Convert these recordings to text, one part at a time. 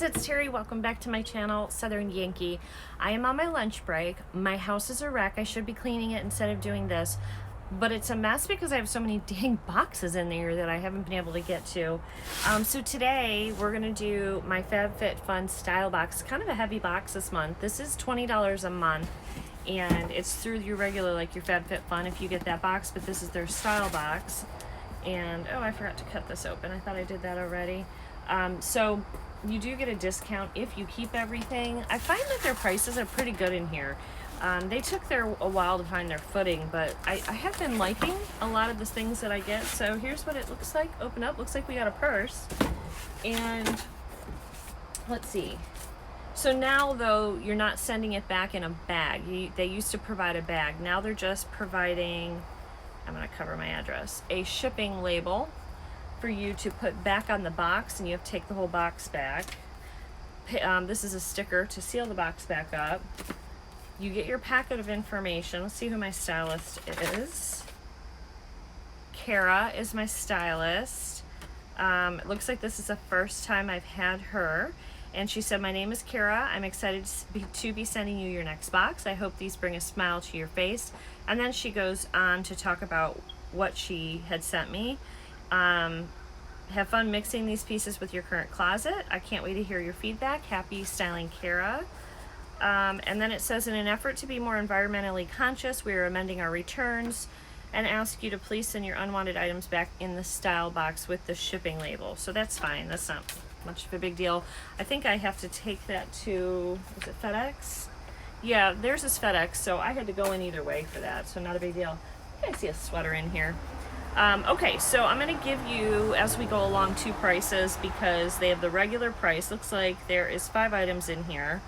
friends, it's Terry. Welcome back to my channel, Southern Yankee. I am on my lunch break. My house is a wreck. I should be cleaning it instead of doing this, but it's a mess because I have so many dang boxes in there that I haven't been able to get to. So today we're gonna do my Fabfitfun style box. Kind of a heavy box this month. This is $20 a month, and it's through your regular, like your Fabfitfun if you get that box, but this is their style box. And oh, I forgot to cut this open. I thought I did that already. So you do get a discount if you keep everything. I find that their prices are pretty good in here. They took a while to find their footing, but I have been liking a lot of the things that I get. So here's what it looks like. Open up, looks like we got a purse. And let's see. So now though, you're not sending it back in a bag. They used to provide a bag. Now they're just providing, I'm gonna cover my address, a shipping label for you to put back on the box, and you have to take the whole box back. This is a sticker to seal the box back up. You get your packet of information. Let's see who my stylist is. Kara is my stylist. It looks like this is the first time I've had her. And she said, "My name is Kara. I'm excited to be sending you your next box. I hope these bring a smile to your face." And then she goes on to talk about what she had sent me. Have fun mixing these pieces with your current closet. I can't wait to hear your feedback. Happy styling, Kara. And then it says, in an effort to be more environmentally conscious, we are amending our returns and ask you to please send your unwanted items back in the style box with the shipping label. So that's fine. That's not much of a big deal. I think I have to take that to, is it FedEx? Yeah, theirs is FedEx, so I had to go in either way for that, so not a big deal. I think I see a sweater in here. Okay, so I'm going to give you, as we go along, two prices because they have the regular price. Looks like there is 5 items in here.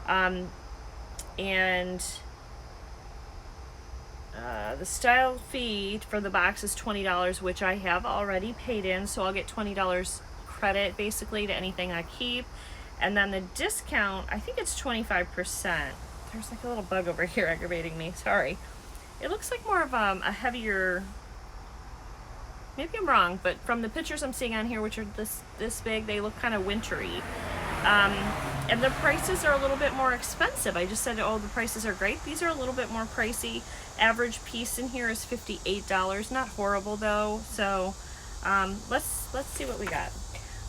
And the style fee for the box is $20, which I have already paid in, so I'll get $20 credit basically to anything I keep. And then the discount, I think it's 25%. There's like a little bug over here aggravating me, sorry. It looks like more of a heavier, maybe I'm wrong, but from the pictures I'm seeing on here, which are this big, they look kind of wintry. And the prices are a little bit more expensive. I just said, oh, the prices are great. These are a little bit more pricey. Average piece in here is $58. Not horrible though. So let's see what we got.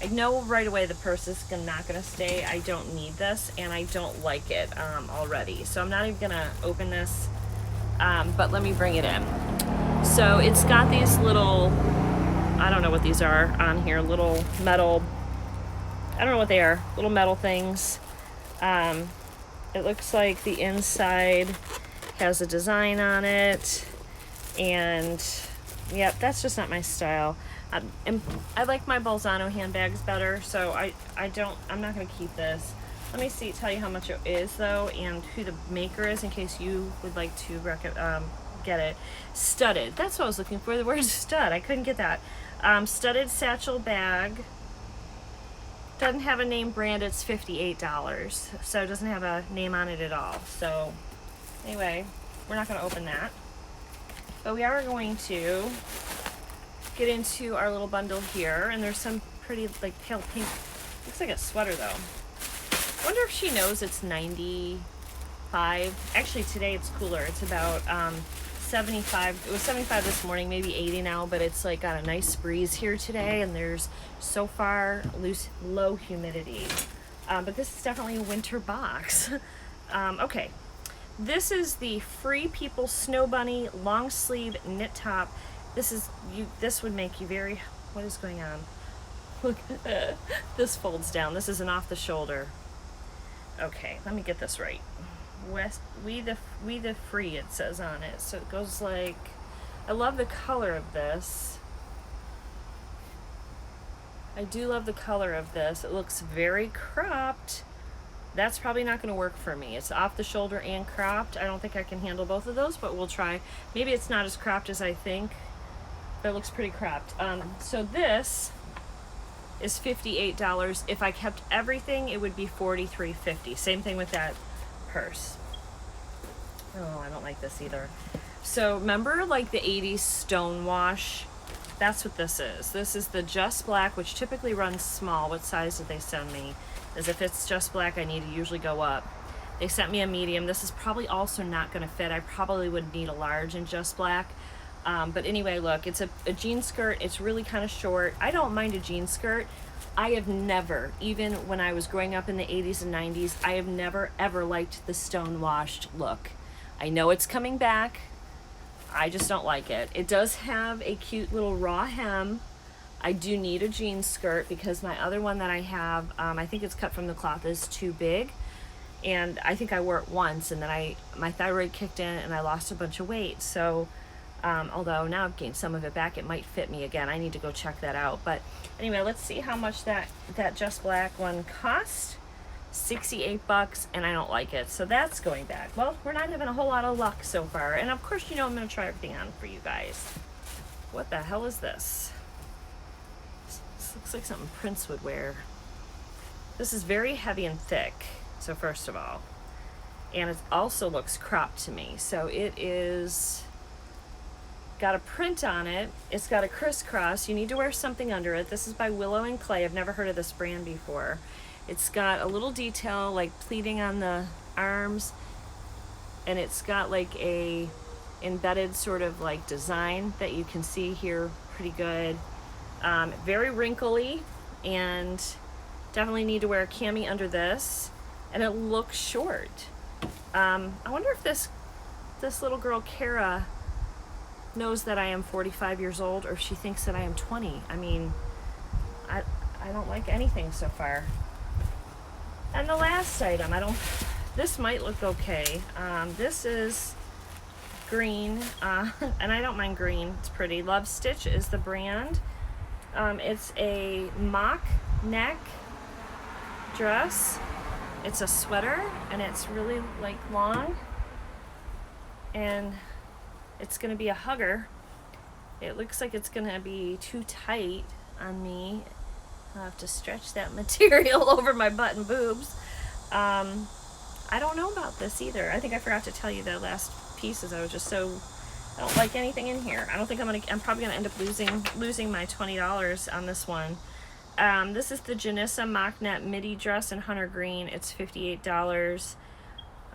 I know right away the purse is not gonna stay. I don't need this, and I don't like it already. So I'm not even gonna open this. But let me bring it in. So it's got these little, I don't know what these are on here, little metal, I don't know what they are, little metal things. It looks like the inside has a design on it, and yep, that's just not my style. I like my Bolzano handbags better, so I'm not gonna keep this. Let me tell you how much it is though, and who the maker is in case you would like to get it. Studded, that's what I was looking for, the word stud, I couldn't get that. Studded satchel bag. Doesn't have a name brand, it's $58, so it doesn't have a name on it at all. So anyway, we're not going to open that, but we are going to get into our little bundle here, and there's some pretty like pale pink, looks like a sweater though. I wonder if she knows it's 95. Actually today it's cooler, it's about 75. It was 75 this morning, maybe 80 now, but it's like got a nice breeze here today, and there's so far low humidity. But this is definitely a winter box. Okay, this is the Free People Snow Bunny long sleeve knit top. This would make you very, what is going on? Look, this folds down. This is an off the shoulder. Okay, let me get this right. We the free, it says on it. So it goes like, I love the color of this. I do love the color of this. It looks very cropped. That's probably not going to work for me. It's off the shoulder and cropped. I don't think I can handle both of those, but we'll try. Maybe it's not as cropped as I think, but it looks pretty cropped. So this is $58. If I kept everything, it would be $43.50. Same thing with that purse. Oh, I don't like this either. So remember like the 80s stonewash That's what this is. This is the Just Black, which typically runs small. What size did they send me? As if it's Just Black, I need to usually go up. They sent me a medium. This is probably also not going to fit. I probably would need a large in Just Black. But anyway, look, it's a jean skirt. It's really kind of short. I don't mind a jean skirt. I have never, even when I was growing up in the 80s and 90s, I have never ever liked the stone-washed look. I know it's coming back. I just don't like it. It does have a cute little raw hem. I do need a jean skirt because my other one that I have, I think it's cut from the cloth, is too big. And I think I wore it once, and then my thyroid kicked in and I lost a bunch of weight. So although now I've gained some of it back, it might fit me again. I need to go check that out. But anyway, let's see how much that Just Black one cost. $68, and I don't like it, so that's going back. Well, we're not having a whole lot of luck so far, and of course, you know, I'm going to try everything on for you guys. What the hell is this? This looks like something Prince would wear. This is very heavy and thick, so first of all, and it also looks cropped to me. So it is got a print on it. It's got a crisscross. You need to wear something under it. This is by Willow and Clay. I've never heard of this brand before. It's got a little detail like pleating on the arms, and it's got like a embedded sort of like design that you can see here pretty good. Very wrinkly, and definitely need to wear a cami under this, and it looks short. I wonder if this little girl Kara knows that I am 45 years old, or if she thinks that I am 20. I mean, I don't like anything so far. And the last item, this might look okay. This is green, and I don't mind green, it's pretty. Love Stitch is the brand. It's a mock neck dress. It's a sweater, and it's really like long, and it's gonna be a hugger. It looks like it's gonna be too tight on me. I'll have to stretch that material over my butt and boobs. I don't know about this either. I think I forgot to tell you the last pieces. I don't like anything in here. I don't think I'm probably gonna end up losing my $20 on this one. This is the Janissa mock net midi dress in hunter green. It's $58.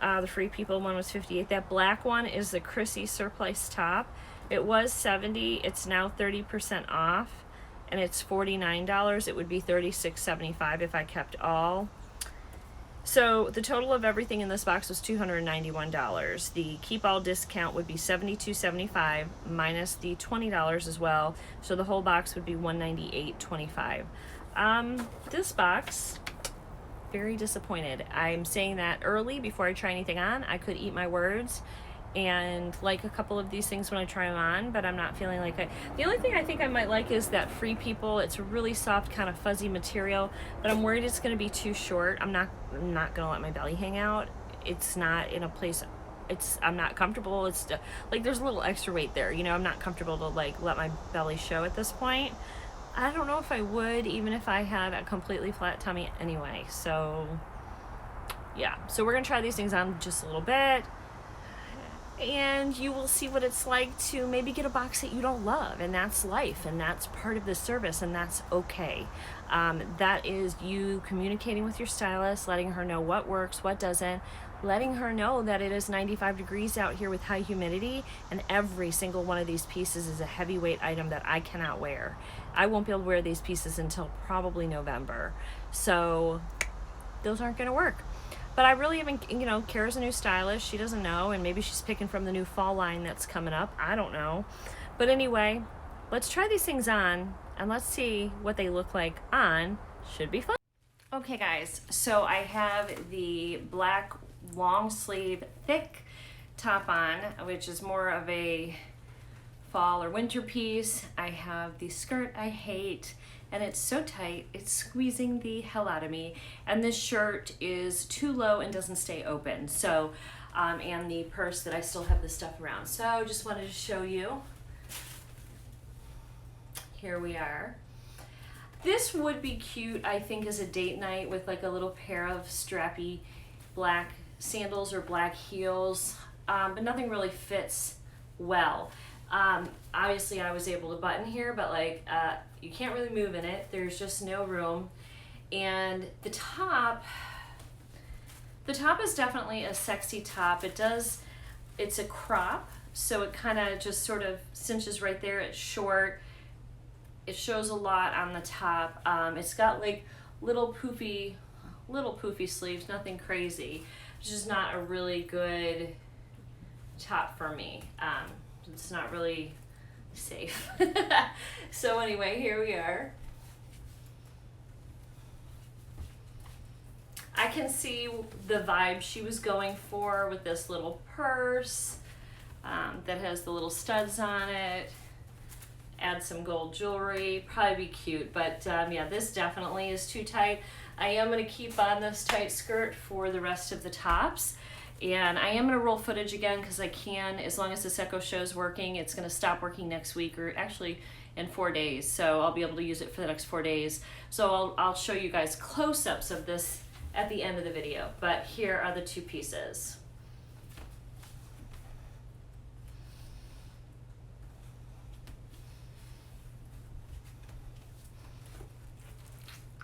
The Free People one was $58. That black one is the Chrissy surplice top. It was $70. It's now 30% off, and it's $49. It would be $36.75 if I kept all. So the total of everything in this box was $291. The keep all discount would be $72.75 minus the $20 as well. So the whole box would be $198.25. This box, very disappointed. I'm saying that early before I try anything on. I could eat my words and like a couple of these things when I try them on, but I'm not feeling like it. The only thing I think I might like is that Free People. It's a really soft kind of fuzzy material, but I'm worried it's going to be too short. I'm not going to let my belly hang out. It's not in a place, I'm not comfortable. It's like there's a little extra weight there, you know. I'm not comfortable to like let my belly show at this point. I don't know if I would, even if I had a completely flat tummy anyway. So yeah, so we're gonna try these things on just a little bit, and you will see what it's like to maybe get a box that you don't love, and that's life, and that's part of the service, and that's okay. That is you communicating with your stylist, letting her know what works, what doesn't, letting her know that it is 95 degrees out here with high humidity, and every single one of these pieces is a heavyweight item that I cannot wear. I won't be able to wear these pieces until probably November, so those aren't going to work. But I really haven't, you know, Kara's a new stylist. She doesn't know, and maybe she's picking from the new fall line that's coming up. I don't know. But anyway, let's try these things on, and let's see what they look like on. Should be fun. Okay, guys, so I have the black long sleeve thick top on, which is more of a fall or winter piece. I have the skirt I hate, and it's so tight, it's squeezing the hell out of me. And this shirt is too low and doesn't stay open. So, and the purse that I still have the stuff around. So just wanted to show you. Here we are. This would be cute, I think, as a date night with like a little pair of strappy black sandals or black heels, but nothing really fits well. Obviously I was able to button here, but like you can't really move in it. There's just no room. And the top is definitely a sexy top. It's a crop, so it kind of just sort of cinches right there. It's short. It shows a lot on the top. It's got like little poofy sleeves, nothing crazy. It's just not a really good top for me. It's not really safe. So anyway, here we are. I can see the vibe she was going for with this little purse that has the little studs on it. Add some gold jewelry, probably be cute, but yeah, this definitely is too tight. I am going to keep on this tight skirt for the rest of the tops, and I am going to roll footage again because I can, as long as this Echo Show is working. It's going to stop working next week, or actually in 4 days, so I'll be able to use it for the next 4 days. So I'll show you guys close-ups of this at the end of the video, but here are the two pieces.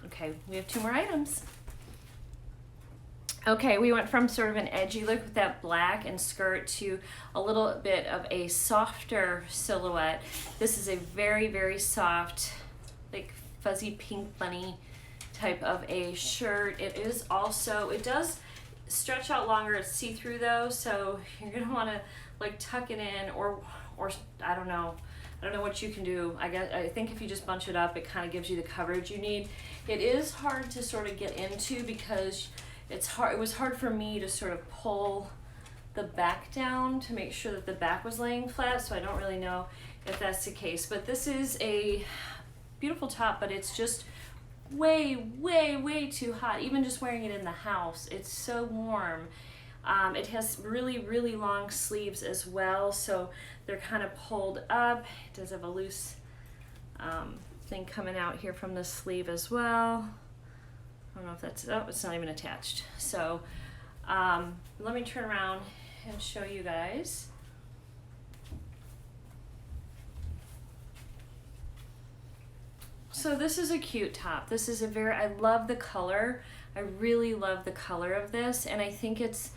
Okay, we have 2 more items. Okay, we went from sort of an edgy look with that black and skirt to a little bit of a softer silhouette. This is a very, very soft, like fuzzy pink bunny type of a shirt. It is also, it does stretch out longer. It's see-through though, so you're gonna want to like tuck it in, or I don't know what you can do. I think if you just bunch it up, it kind of gives you the coverage you need. It is hard to sort of get into because it's hard. It was hard for me to sort of pull the back down to make sure that the back was laying flat, so I don't really know if that's the case. But this is a beautiful top, but it's just way too hot. Even just wearing it in the house, it's so warm. It has really long sleeves as well, so they're kind of pulled up. It does have a loose thing coming out here from the sleeve as well. I don't know if that's, oh, it's not even attached. So let me turn around and show you guys. So this is a cute top. This is I love the color. I really love the color of this, and I think it's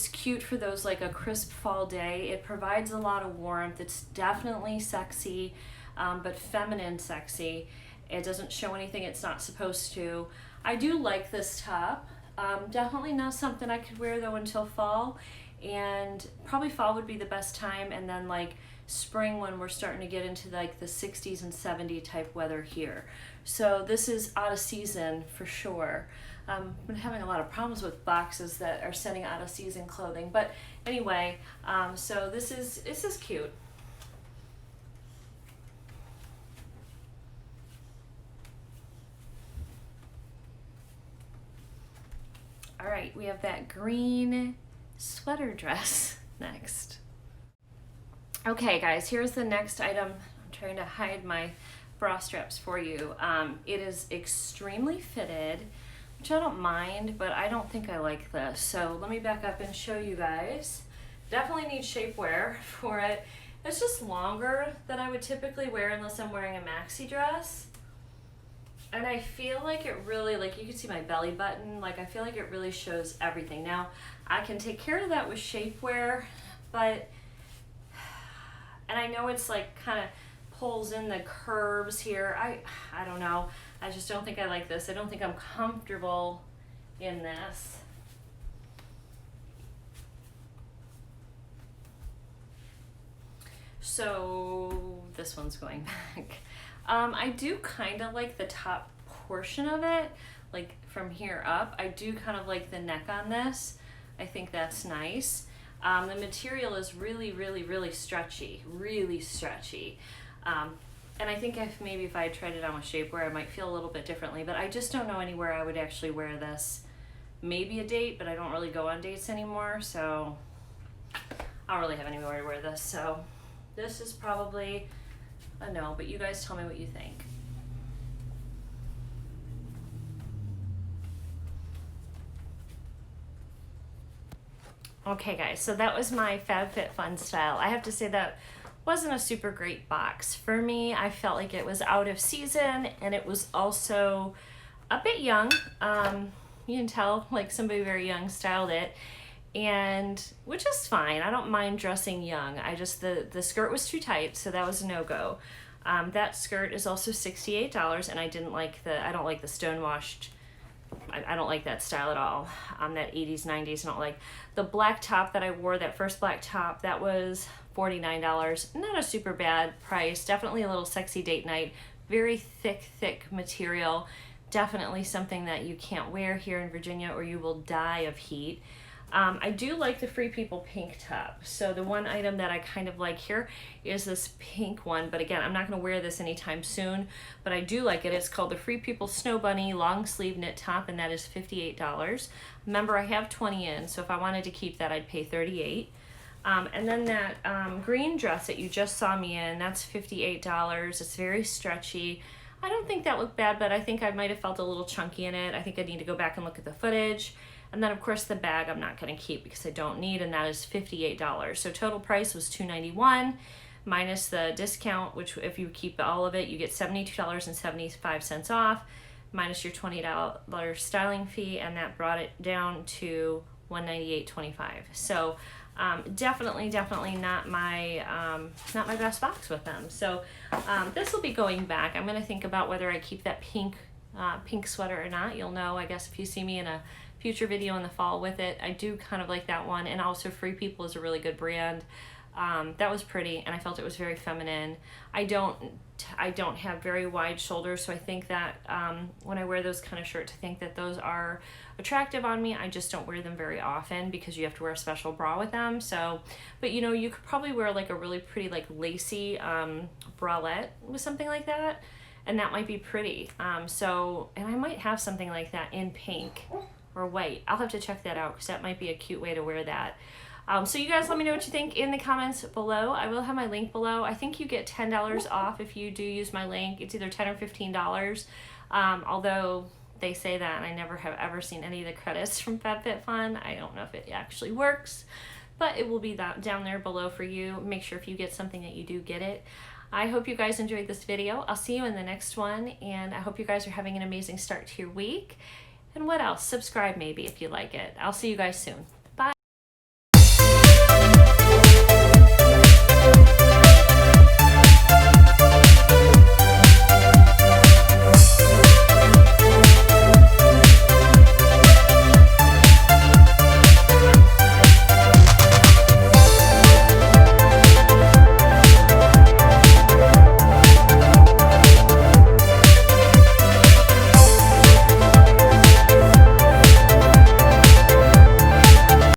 cute for those like a crisp fall day. It provides a lot of warmth. It's definitely sexy, but feminine sexy. It doesn't show anything it's not supposed to. I do like this top. Definitely not something I could wear though until fall, and probably fall would be the best time, and then like spring when we're starting to get into like the 60s and 70 type weather here. So this is out of season for sure. I've been having a lot of problems with boxes that are sending out of season clothing, but anyway, so this is cute. All right, we have that green sweater dress next. Okay guys, here's the next item. I'm trying to hide my bra straps for you. It is extremely fitted, which I don't mind, but I don't think I like this. So let me back up and show you guys. Definitely need shapewear for it. It's just longer than I would typically wear unless I'm wearing a maxi dress. And I feel like it really, like you can see my belly button, like I feel like it really shows everything. Now, I can take care of that with shapewear, but, and I know it's like kind of pulls in the curves here. I don't know. I just don't think I like this. I don't think I'm comfortable in this. So this one's going back. I do kind of like the top portion of it, like from here up. I do kind of like the neck on this. I think that's nice. The material is really stretchy, and I think maybe if I tried it on with shapewear, I might feel a little bit differently, but I just don't know anywhere I would actually wear this. Maybe a date, but I don't really go on dates anymore, so I don't really have anywhere to wear this. So this is probably a no, but you guys tell me what you think. Okay guys, so that was my Fabfitfun style. I have to say that wasn't a super great box for me. I felt like it was out of season, and it was also a bit young. You can tell like somebody very young styled it, and which is fine. I don't mind dressing young. I just, the skirt was too tight, so that was a no-go. That skirt is also $68, and I don't like the stonewashed. I don't like that style at all. That 80s, 90s, I don't like. The black top that I wore, that first black top, that was $49. Not a super bad price. Definitely a little sexy date night. Very thick material. Definitely something that you can't wear here in Virginia or you will die of heat. I do like the Free People pink top. So the one item that I kind of like here is this pink one, but again, I'm not going to wear this anytime soon, but I do like it. It's called the Free People Snow Bunny long sleeve knit top, and that is $58. Remember, I have 20 in, so if I wanted to keep that, I'd pay $38. And then that green dress that you just saw me in, that's $58. It's very stretchy. I don't think that looked bad, but I think I might have felt a little chunky in it. I think I need to go back and look at the footage. And then of course the bag I'm not going to keep because I don't need, and that is $58. So total price was $291 minus the discount, which if you keep all of it, you get $72.75 off, minus your $20 styling fee, and that brought it down to $198.25. So definitely not my best box with them. So this will be going back. I'm going to think about whether I keep that pink sweater or not. You'll know, I guess, if you see me in a future video in the fall with it. I do kind of like that one, and also Free People is a really good brand. That was pretty, and I felt it was very feminine. I don't have very wide shoulders, so I think that when I wear those kind of shirts, I think that those are attractive on me. I just don't wear them very often because you have to wear a special bra with them. So, but you know, you could probably wear like a really pretty like lacy bralette with something like that, and that might be pretty. So, and I might have something like that in pink or white. I'll have to check that out because that might be a cute way to wear that. So you guys let me know what you think in the comments below. I will have my link below. I think you get $10 off if you do use my link. It's either $10 or $15. Although they say that, and I never have ever seen any of the credits from Fabfitfun. I don't know if it actually works, but it will be down there below for you. Make sure if you get something that you do get it. I hope you guys enjoyed this video. I'll see you in the next one, and I hope you guys are having an amazing start to your week. And what else? Subscribe maybe if you like it. I'll see you guys soon.